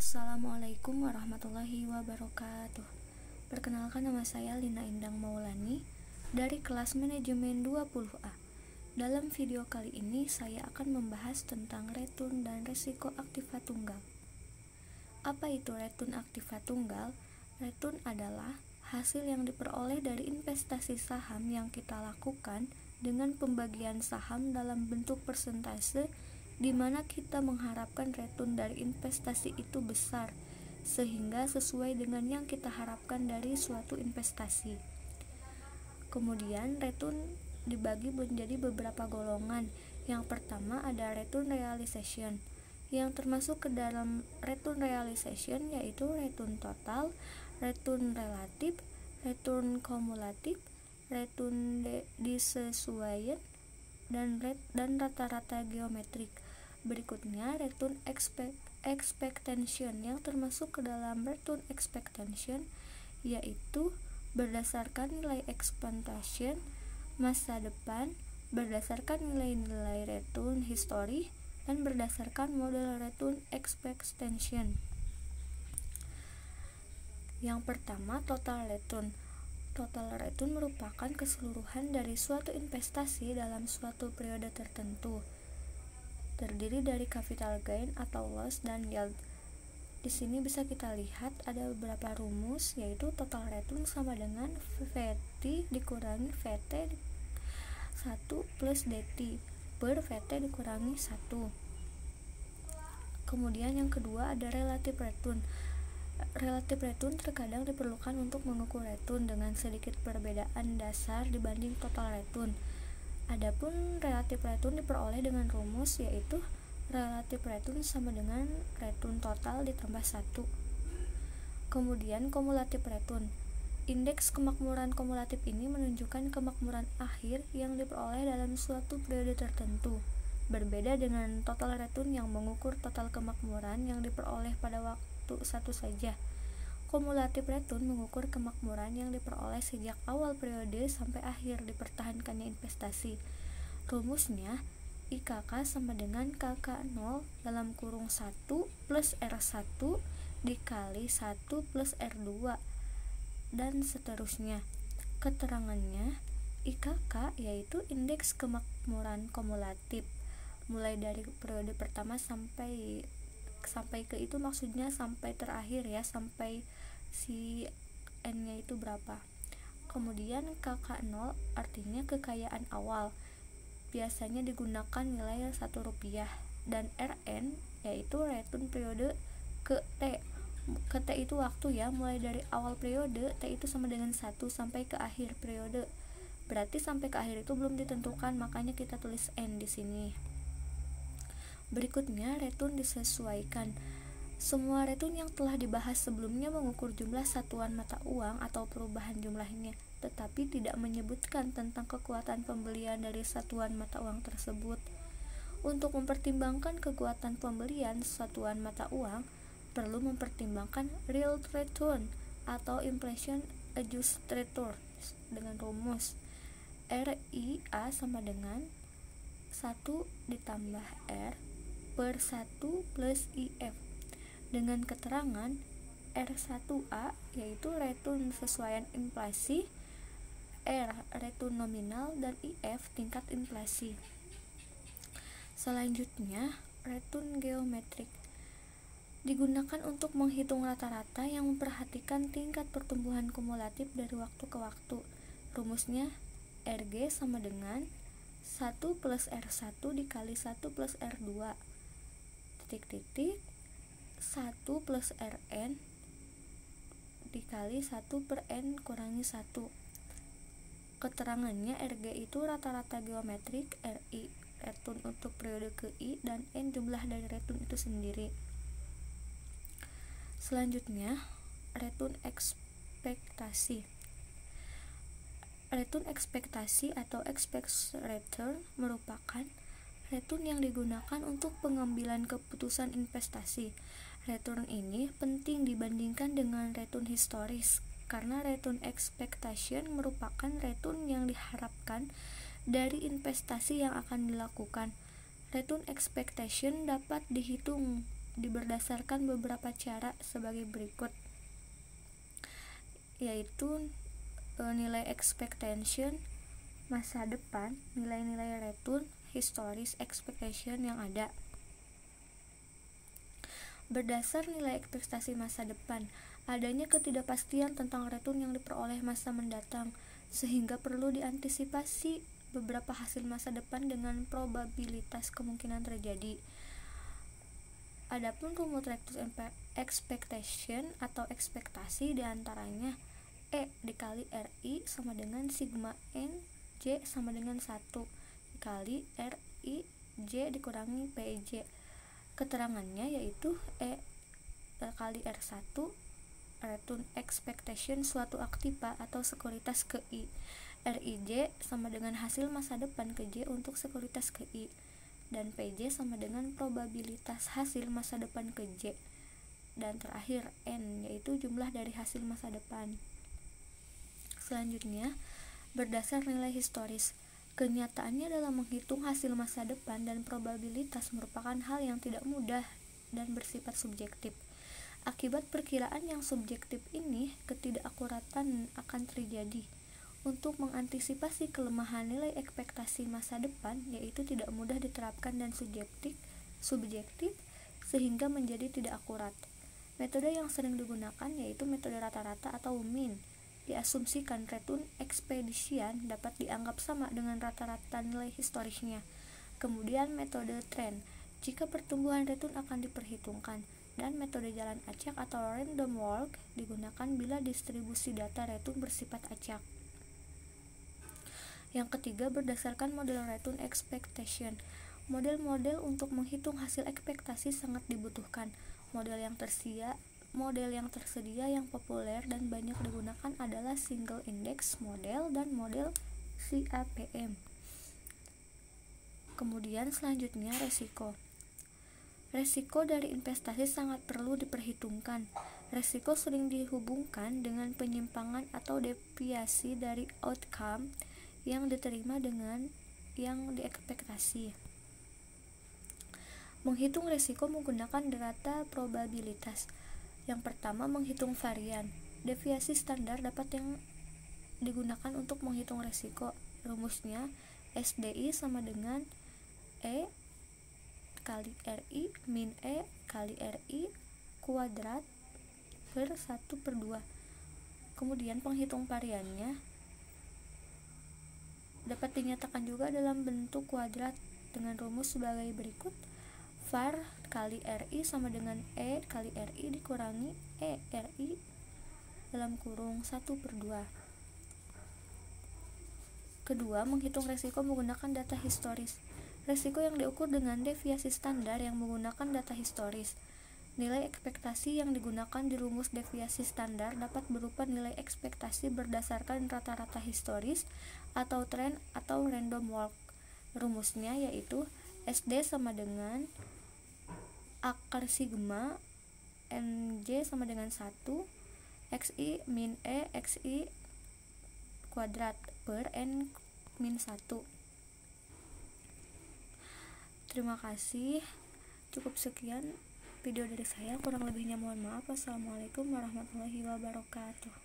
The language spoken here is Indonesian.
Assalamualaikum warahmatullahi wabarakatuh. Perkenalkan, nama saya Lina Indang Maulani dari kelas manajemen 20A. Dalam video kali ini saya akan membahas tentang return dan resiko aktiva tunggal. Apa itu return aktiva tunggal? Return adalah hasil yang diperoleh dari investasi saham yang kita lakukan dengan pembagian saham dalam bentuk persentase, di mana kita mengharapkan return dari investasi itu besar, sehingga sesuai dengan yang kita harapkan dari suatu investasi. Kemudian return dibagi menjadi beberapa golongan. Yang pertama ada return realization. Yang termasuk ke dalam return realization yaitu return total, return relatif, return kumulatif, return disesuaian, dan rata-rata geometrik. Berikutnya return expectation. Yang termasuk ke dalam return expectation yaitu berdasarkan nilai expectation masa depan, berdasarkan nilai-nilai return history, dan berdasarkan model return expectation. Yang pertama, total return. Total return merupakan keseluruhan dari suatu investasi dalam suatu periode tertentu. Terdiri dari capital gain atau loss dan yield. Di sini bisa kita lihat ada beberapa rumus, yaitu total return sama dengan VT dikurangi VT 1 plus DT per VT dikurangi 1. Kemudian yang kedua ada relative return. Relative return terkadang diperlukan untuk mengukur return dengan sedikit perbedaan dasar dibanding total return. Adapun relative return diperoleh dengan rumus, yaitu relative return sama dengan return total ditambah 1. Kemudian kumulatif return. Indeks kemakmuran kumulatif ini menunjukkan kemakmuran akhir yang diperoleh dalam suatu periode tertentu. Berbeda dengan total return yang mengukur total kemakmuran yang diperoleh pada waktu satu saja. Kumulatif return mengukur kemakmuran yang diperoleh sejak awal periode sampai akhir dipertahankannya investasi. Rumusnya IKK sama dengan KK0 dalam kurung 1 plus R1 dikali 1 plus R2 dan seterusnya. Keterangannya IKK yaitu indeks kemakmuran kumulatif mulai dari periode pertama sampai ke itu, maksudnya sampai terakhir ya, sampai si N-nya itu berapa. Kemudian KK0 artinya kekayaan awal, biasanya digunakan nilai Rp1, dan RN yaitu return periode ke T. Ke T itu waktu ya, mulai dari awal periode T itu sama dengan 1 sampai ke akhir periode. Berarti sampai ke akhir itu belum ditentukan, makanya kita tulis N di sini. Berikutnya return disesuaikan. Semua return yang telah dibahas sebelumnya mengukur jumlah satuan mata uang atau perubahan jumlahnya, tetapi tidak menyebutkan tentang kekuatan pembelian dari satuan mata uang tersebut. Untuk mempertimbangkan kekuatan pembelian satuan mata uang, perlu mempertimbangkan real return atau inflation adjusted return dengan rumus RIA sama dengan 1 ditambah R per 1 plus IF, dengan keterangan R1A yaitu return sesuaian inflasi, R return nominal, dan IF tingkat inflasi. Selanjutnya return geometrik digunakan untuk menghitung rata-rata yang memperhatikan tingkat pertumbuhan kumulatif dari waktu ke waktu. Rumusnya RG sama dengan 1 plus R1 dikali 1 plus R2 titik 1 plus Rn dikali 1 per N kurangi 1. Keterangannya RG itu rata-rata geometrik, RI return untuk periode ke I, dan N jumlah dari return itu sendiri. Selanjutnya return ekspektasi. Return ekspektasi atau expected return merupakan return yang digunakan untuk pengambilan keputusan investasi. Return ini penting dibandingkan dengan return historis karena return expectation merupakan return yang diharapkan dari investasi yang akan dilakukan. Return expectation dapat dihitung berdasarkan beberapa cara sebagai berikut, yaitu nilai expectation masa depan, nilai-nilai return, historis expectation yang ada. Berdasar nilai ekspektasi masa depan, adanya ketidakpastian tentang return yang diperoleh masa mendatang, sehingga perlu diantisipasi beberapa hasil masa depan dengan probabilitas kemungkinan terjadi. Adapun rumus return expectation atau ekspektasi diantaranya E dikali RI sama dengan sigma N J sama dengan 1 dikali RI J dikurangi PJ. Keterangannya yaitu E kali R1 return expectation suatu aktiva atau sekuritas ke I, RIJ sama dengan hasil masa depan ke J untuk sekuritas ke I, dan PJ sama dengan probabilitas hasil masa depan ke J, dan terakhir N yaitu jumlah dari hasil masa depan. Selanjutnya, berdasar nilai historis, kenyataannya dalam menghitung hasil masa depan dan probabilitas merupakan hal yang tidak mudah dan bersifat subjektif. Akibat perkiraan yang subjektif ini, ketidakakuratan akan terjadi. Untuk mengantisipasi kelemahan nilai ekspektasi masa depan, yaitu tidak mudah diterapkan dan subjektif sehingga menjadi tidak akurat. Metode yang sering digunakan yaitu metode rata-rata atau mean. Diasumsikan return expectation dapat dianggap sama dengan rata-rata nilai historisnya. Kemudian metode trend, jika pertumbuhan return akan diperhitungkan, dan metode jalan acak atau random walk digunakan bila distribusi data return bersifat acak. Yang ketiga, berdasarkan model return expectation. Model-model untuk menghitung hasil ekspektasi sangat dibutuhkan. Model yang tersedia yang populer dan banyak digunakan adalah single index model dan model CAPM. Kemudian selanjutnya resiko. Resiko dari investasi sangat perlu diperhitungkan. Resiko sering dihubungkan dengan penyimpangan atau deviasi dari outcome yang diterima dengan yang diekspektasi. Menghitung resiko menggunakan data probabilitas. Yang pertama, menghitung varian. Deviasi standar dapat yang digunakan untuk menghitung resiko. Rumusnya SDI sama dengan E kali RI min E kali RI kuadrat per 1/2. Kemudian penghitung variannya dapat dinyatakan juga dalam bentuk kuadrat dengan rumus sebagai berikut. var kali RI sama dengan E kali RI dikurangi E RI dalam kurung 1/2. Kedua, menghitung resiko menggunakan data historis. Resiko yang diukur dengan deviasi standar yang menggunakan data historis. Nilai ekspektasi yang digunakan di rumus deviasi standar dapat berupa nilai ekspektasi berdasarkan rata-rata historis atau tren atau random walk. Rumusnya yaitu SD sama dengan akar sigma NJ sama dengan 1 XI min E XI kuadrat per N min 1. Terima kasih. Cukup sekian video dari saya, kurang lebihnya mohon maaf. Wassalamualaikum warahmatullahi wabarakatuh.